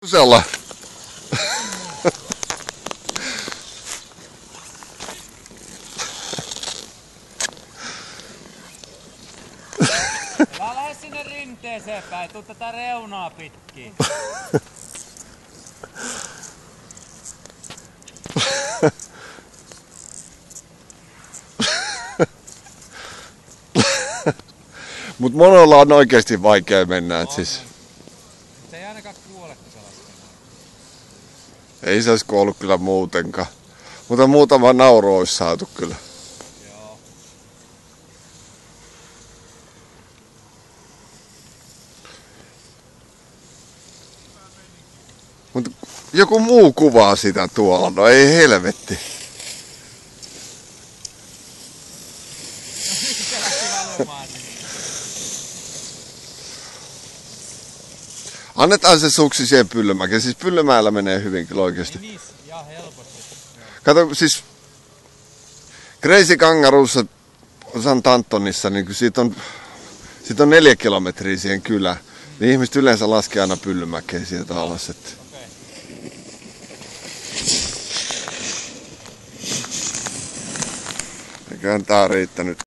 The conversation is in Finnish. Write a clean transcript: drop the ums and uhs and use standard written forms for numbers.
Sella. Älä lähde sinne rinteeseen päin, tuu tätä reunaa pitkin. Mut monolla on oikeesti vaikea mennä, et siis. Se ei ainakaan kuole, kun se laskee. Ei se ois kuollut kyllä muutenkaan. Mutta muutama nauru ois saatu kyllä. Joo. Mut joku muu kuvaa sitä tuolla, no ei helvetti. Se lähti valumaan sinne. Annetaan se suksi siihen Pyllymäkeen. Siis Pyllymäellä menee hyvin kyllä oikeesti. Niin, ja helposti. Kato siis Crazy Kangaruussa San Antonissa, niin siitä on 4 kilometriä siihen kylään. Niin ihmiset yleensä laskee aina Pyllymäkeen sieltä alas. Että. Okei. Eiköhän tää riittänyt.